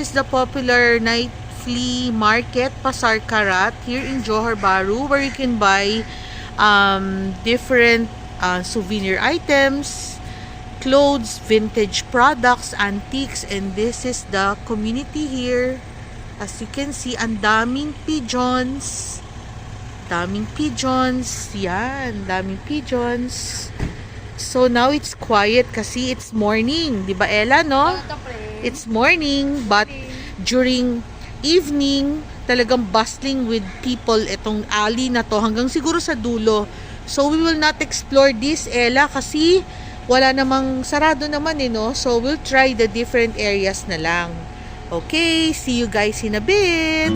is the popular night flea market, Pasar Karat, here in Johor Bahru, where you can buy different souvenir items, clothes, vintage products, antiques, and this is the community here. As you can see, ang daming pigeons. Daming pigeons. Yan, daming pigeons. So now it's quiet kasi it's morning. Di ba, Ella, no? It's morning, but during evening, talagang bustling with people itong alley na to hanggang siguro sa dulo. So we will not explore this, Ella, kasi wala namang sarado naman, no? So we'll try the different areas na lang. Okay, see you guys in a bit.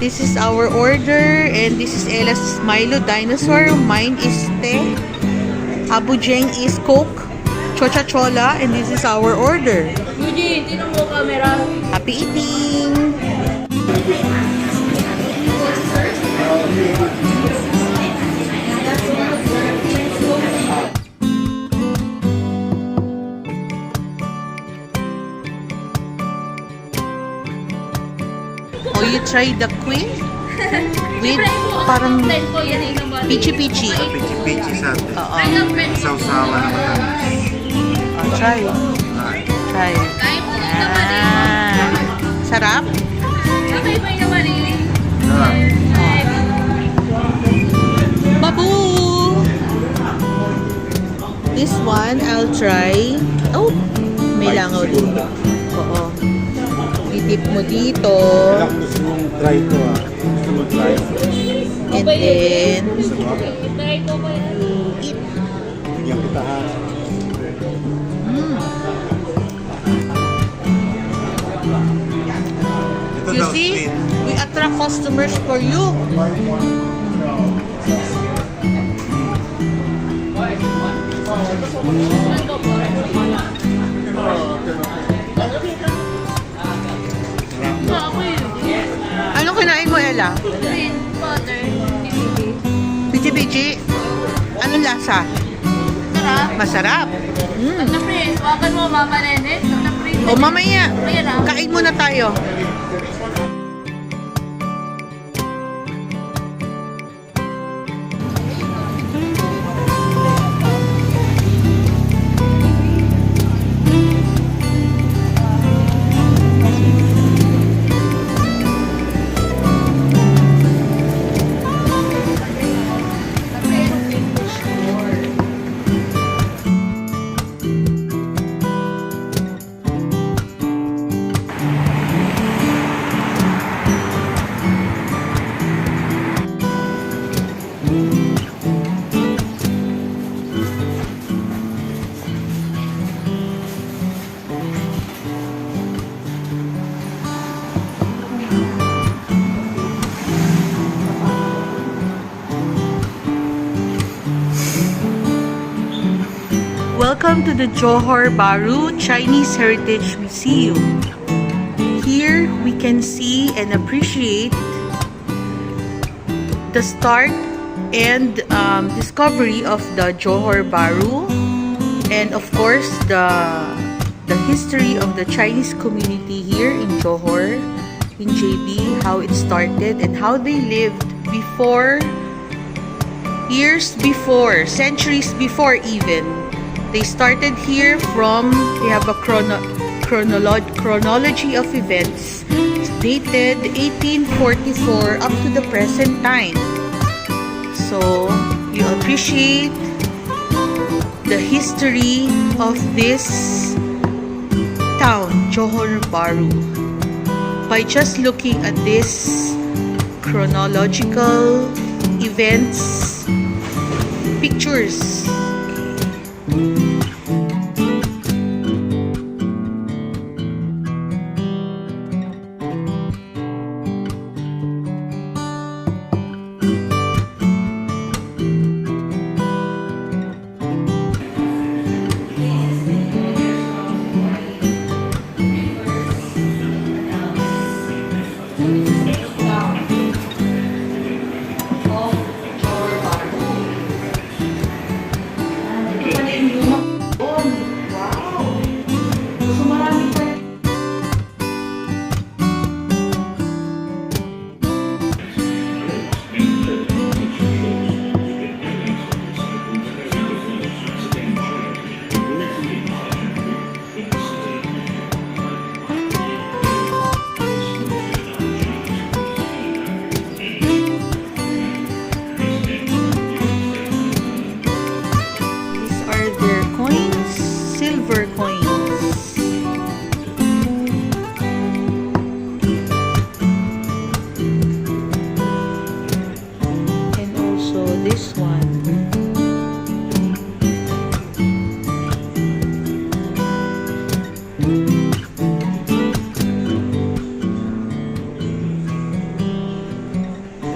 This is our order, and this is Ella's Milo Dinosaur. Mine is Te. Abu Jeng is Coke. Chocha Chola, and this is our order. Eugene, tinan mo camera. Happy eating! Oh, you tried the queen? With parang pichi-pichi. Pichi-pichi sa Oo. sausawa na matamis. Oh, try. Try. Ah. Sarap? Babu! This one, I'll try. Oh, may langaw din. Oo. Didip mo dito. Kailangan gusto mong try ito Gusto mong try. And then, eat. Bigyan kita ha. Ito You daw, see, sweet. we attract customers for you. Anong kinain mo, Ella? Pichi-pichi? Anong lasa? Masarap. Wakan mo, Mama Nene. O mamaya, kain muna tayo. Welcome to the Johor Bahru Chinese Heritage Museum. Here we can see and appreciate the start and discovery of the Johor Bahru, and of course the history of the Chinese community here in Johor, in JB, how it started and how they lived before, years before, centuries before even. They started here from, we have a chronology of events. It's dated 1844 up to the present time. So, you appreciate the history of this town, Johor Bahru, by just looking at this chronological events, pictures. this one.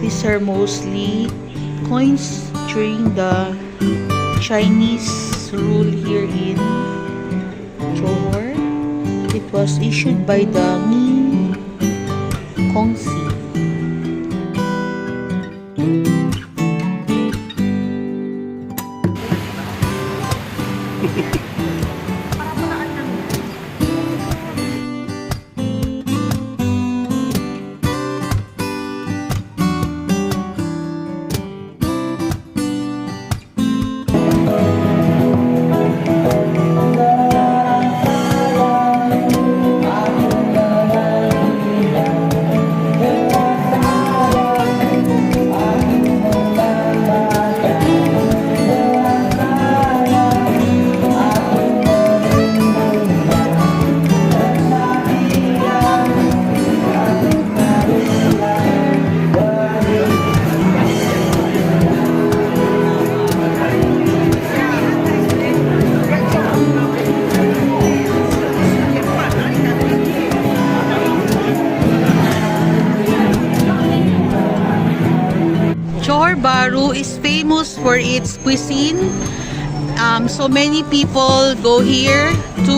These are mostly coins during the Chinese rule here in Johor. It was issued by the Ming Kongsi. Johor Bahru is famous for its cuisine. So many people go here to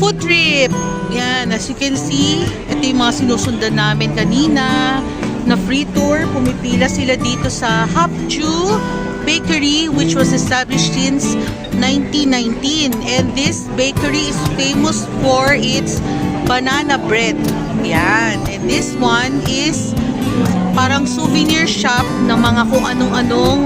food trip. Yan, as you can see, ito yung mga sinusundan namin kanina na free tour. Pumipila sila dito sa Hapju Bakery, which was established since 1919. And this bakery is famous for its banana bread. Yan. And this one is parang souvenir shop ng mga kung anong-anong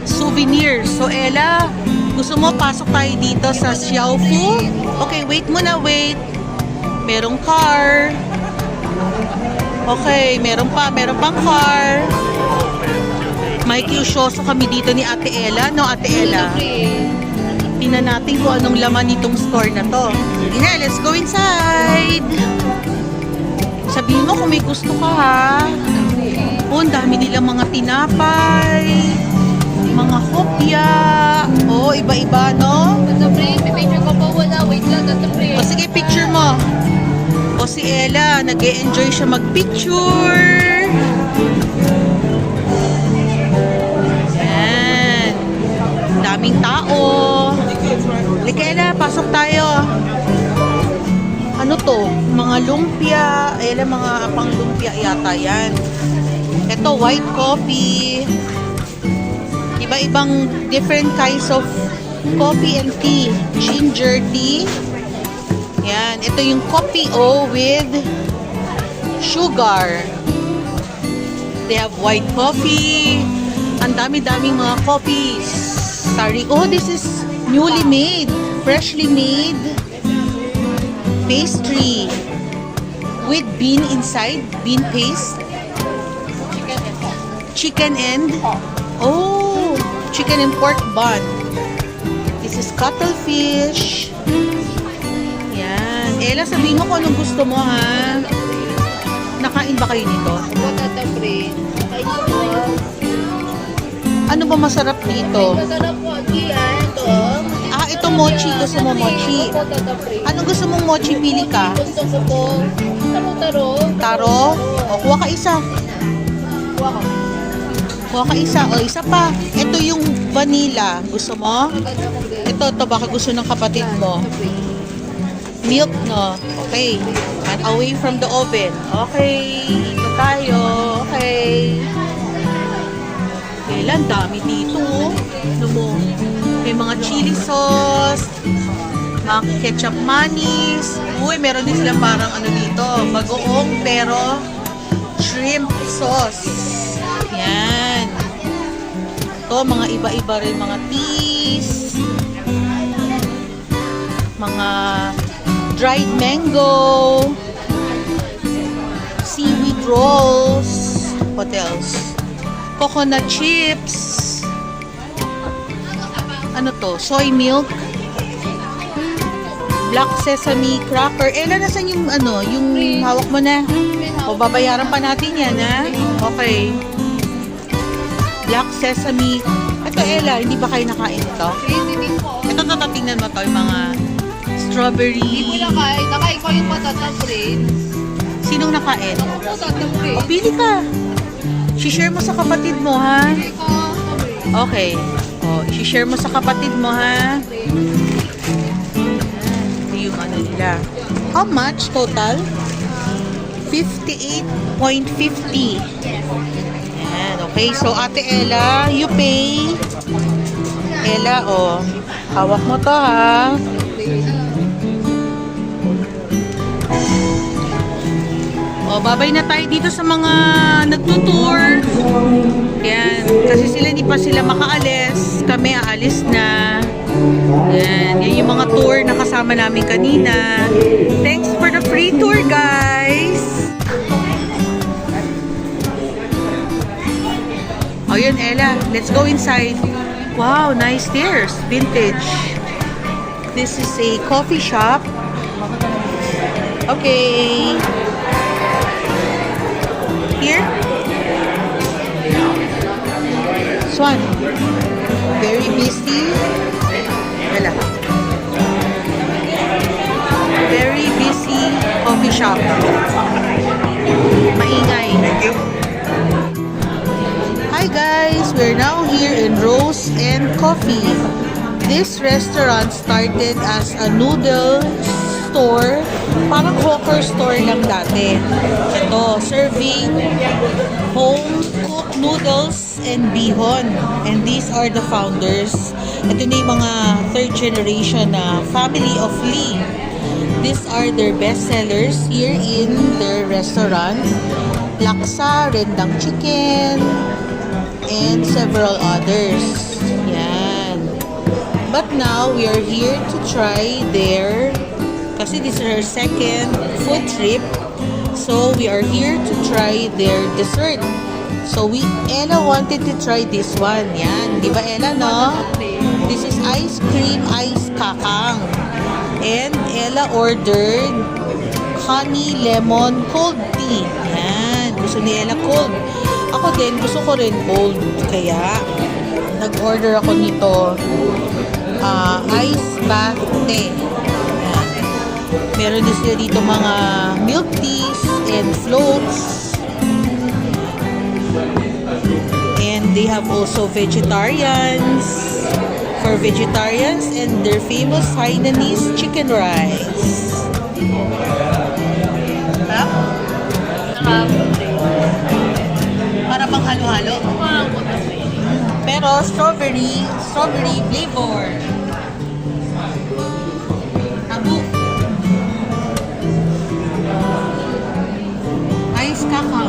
souvenirs. So Ella, gusto mo pasok tayo dito sa Xiaofu? Okay, wait muna, wait. Merong car. Okay, meron pang car. Makikiusyoso kami dito ni Ate Ella, no Ate Ella? Tingnan natin kung anong laman nitong store na to. Sige na, let's go inside. Sabihin mo kung may gusto ka, ha? Oh, ang dami nilang mga tinapay, mga kopya. Oh, iba-iba, no? Tata Pre, may picture ko pa wala. Wait lang, Tata Pre. O sige, picture mo. O si Ella, nag-e-enjoy siya mag-picture. Yan. Daming tao. Lika, Ella, pasok tayo. Ano to? Mga lumpia. Ella, mga pang lumpia yata yan. Ito, white coffee. Iba-ibang different kinds of coffee and tea. Ginger tea. Yan. Ito yung coffee with sugar. They have white coffee. Ang dami-daming mga coffees. Sorry. Oh, this is newly made. Freshly made. Pastry. With bean inside. Bean paste. Chicken and oh, chicken and pork bun. This is cuttlefish. Yan. Ella, sabihin mo kung anong gusto mo, ha? Nakain ba kayo nito? Opo, Tata Pre. Ay, ito. Ano ba masarap dito? Masarap po. Ito. Ah, ito mochi. Gusto mo mochi? Opo, Tata Pre. Anong gusto mong mochi? Pili ka. Gusto ko po. Taro-taro. Taro? O, kuha ka isa. Kuha ko. Kuha ka isa. O, isa pa. Ito yung vanilla. Gusto mo? Tata Pre. Ito baka gusto ng kapatid mo. Milk, no? Okay. And away from the oven. Okay. Ito tayo. Okay. Kailan? Dami dito. Ano mo? May mga chili sauce. Mga ketchup manis. Uy, meron din sila parang ano dito. Bagoong pero shrimp sauce. Yan. Ito, mga iba-iba rin mga teas. Mga dried mango, seaweed rolls, what else? Coconut chips. Ano to? Soy milk, black sesame cracker. Ella, nasan yung ano, yung hawak mo na? O babayaran pa natin yan, ha? Okay. black sesame. Ito, Ella, hindi ba kayo nakain ito? Hindi po. Ito, tingnan mo to, yung mga strawberry. Hindi ko nakain. Nakain ko yung patata Prince. Sinong nakain? Ako po, tata O, Prince. pili ka. Si-share mo sa kapatid mo, ha? Hindi ko Prince. Okay. O, i-share mo sa kapatid mo, ha? Ito yung ano nila. How much total? 58.50. Ayan, okay. So, Ate Ella, you pay. Ella, oh. Hawak mo to, ha? O, babay na tayo dito sa mga nagtutour. Yan. Kasi hindi pa sila makaalis. Kami aalis na. Yan. Yan yung mga tour na kasama namin kanina. Thanks for the free tour, guys. O, yun, Ella. Let's go inside. Wow, nice stairs. Vintage. This is a coffee shop. Okay. Here. Swan. Very busy. Wala. Very busy coffee shop. Maingay. Thank you. Hi guys, we're now here in Rose and Coffee. This restaurant started as a noodle store, parang hawker store lang dati. Ito, serving home-cooked noodles and bihon. And these are the founders. Ito na yung mga third generation na family of Lee. These are their best sellers here in their restaurant. Laksa, rendang chicken, and several others. Yan. But now, we are here to try their, kasi this is our second food trip. So, we are here to try their dessert. So, Ella wanted to try this one. Yan. Di ba, Ella, no? This is ice cream, ice kakang. And Ella ordered honey lemon cold tea. Yan. Gusto ni Ella cold. Ako din, gusto ko rin cold. Kaya, nag-order ako nito. Ice bath tea. Yan. Meron din sila dito mga milk teas and floats. And they have also vegetarians. For vegetarians and their famous Hainanese chicken rice. Sarap? Para bang halo-halo. Pero strawberry flavor. Abu. Ice kakao.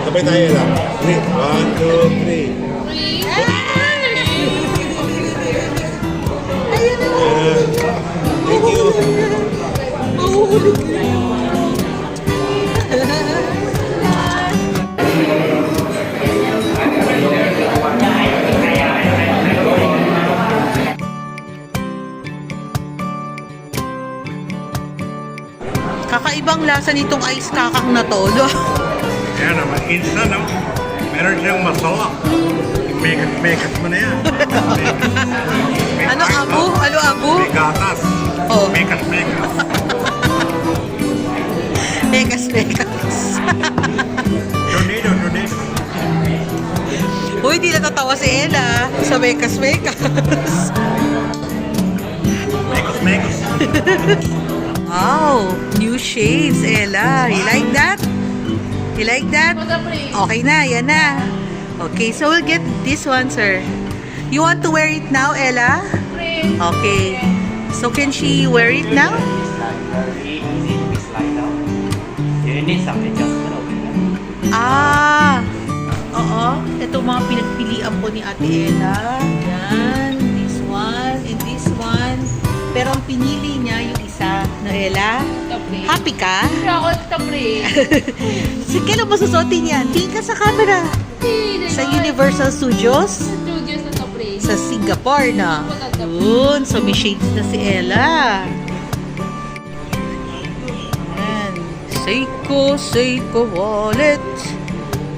Sabay tayo lang. 3, 1, 2, 3. Thank you. Mahuhulog yun. Kakaibang lasa nitong ice kakang na to. Yan naman, instant, no? Meron siyang masawa. Make-up mo na yan. Ano abu? Ano abu? May gatas. Oh. Make-up. Mekas. Tornado. Uy, di natatawa si Ella sa mekas. Mekos. Wow, new shades, Ella. You like that? You like that? Okay na, yan na. Okay, so we'll get this one, sir. You want to wear it now, Ella? Okay. So can she wear it now? You need some adjustment over here. Ah, oo. Ito mga pinagpilian po ni Ate Ella. Yan, this one and this one. Pero ang pinili niya yung isa na Ella. Happy ka? Ako sa Prince. So, kailan mo susuotin yan? Tingin ka sa camera. Sa Universal Studios? Studios sa Prince. Sa Singapore na. Yun. So, may shades na si Ella. Ayan. Seiko wallet.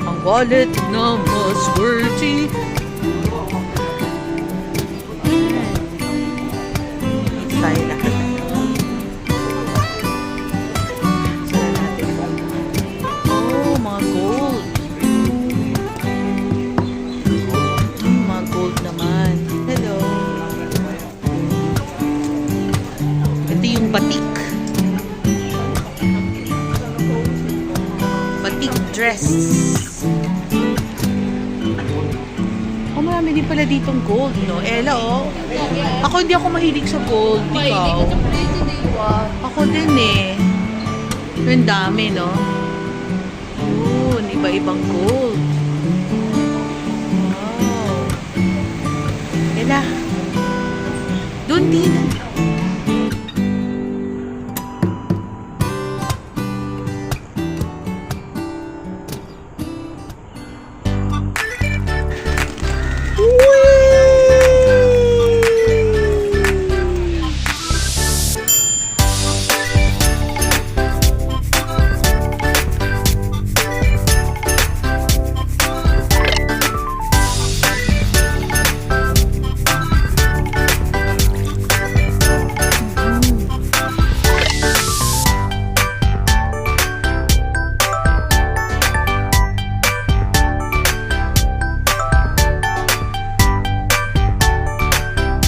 Ang wallet na mas worthy. Dito tayo lahat. Saan natin? Oh, mga gold. Mga gold naman. Hello. Ito yung batik. Batik dress. Oh, marami din pala ditong gold, no? Ella, oh. Ako hindi ako mahilig sa gold. May hindi Ikaw? ko sa praise, hindi ko. Ako din eh. Ang dami, no? Yun, iba-ibang gold. Wow. Ella. Doon din.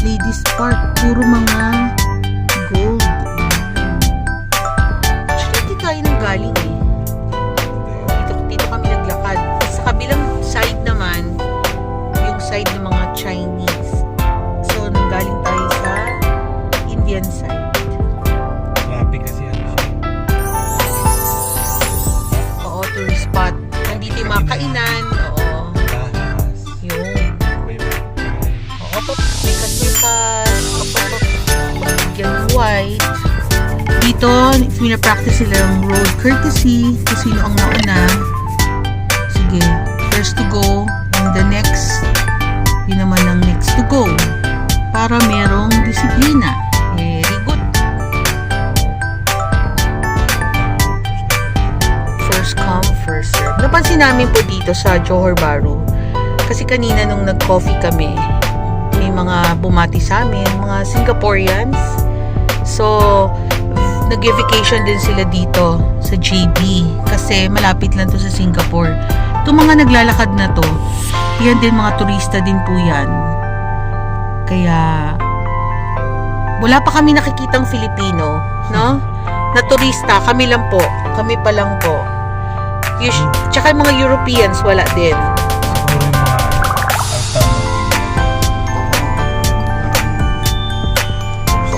Ladies Park, puro mga gold. Actually, hindi tayo nang galing eh. Dito kami naglakad. Sa kabilang side naman, yung side ng mga Chinese. So, nanggaling tayo sa Indian side. Grabe kasi ano siya. Oo, tourist spot. Nandito yung mga kainan. Oo. Bahas. Yung. May mga Oo, mekas-mekas. Yan white. Dito, pinapractice sila ng road courtesy. Kung sino ang nauna. Sige, first to go. And the next, yun naman ang next to go. Para merong disiplina. Very good. First come, first serve. Napansin namin po dito sa Johor Bahru. Kasi kanina nung nag-coffee kami, may mga bumati sa amin, mga Singaporeans. So, nag-vacation din sila dito sa JB. Kasi malapit lang to sa Singapore. Itong mga naglalakad na to, yan din mga turista din po yan. Kaya, wala pa kami nakikitang Filipino, no? Na turista, kami lang po. Kami pa lang po. Tsaka yung mga Europeans, wala din. siguro yung mga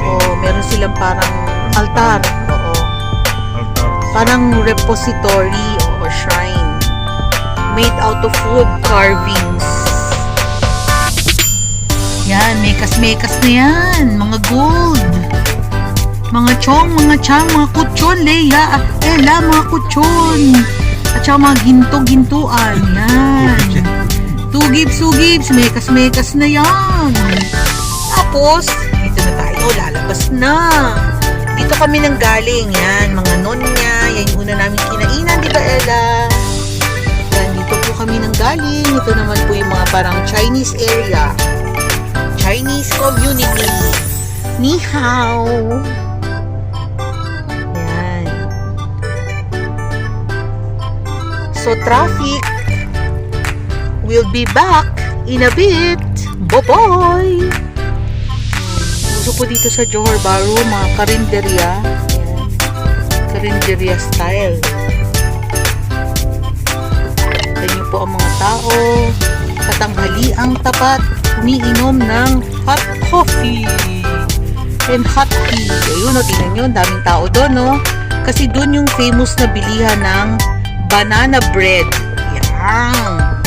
Oo, meron silang parang altar. Oo. altar. Parang repository o shrine. Made out of wood carvings. Yan, mekas-mekas na yan. Mga gold. Mga chong, mga chang, mga kutsyon, Leia. Ella, mga kutsyon. At saka mga ginto-gintuan. Yan. Tugibs, mekas-mekas na yan. Tapos, dito na tayo, lalabas na. Dito kami nang galing. Yan, mga nonya. Yan yung una namin kinainan, di ba, Ella? Yan, dito po kami nang galing. Ito naman po yung mga parang Chinese area. Chinese community. Ni hao. Yan. So, traffic. We'll be back in a bit. Bye-bye! Uso po dito sa Johor Bahru, mga karinderya. Ayan. Karinderya style. Tignan niyo po ang mga tao. Katanghaliang tapat, umiinom ng hot coffee and hot tea. Ayun, o, tingnan nyo, daming tao doon, no? Kasi doon yung famous na bilihan ng banana bread. Yan.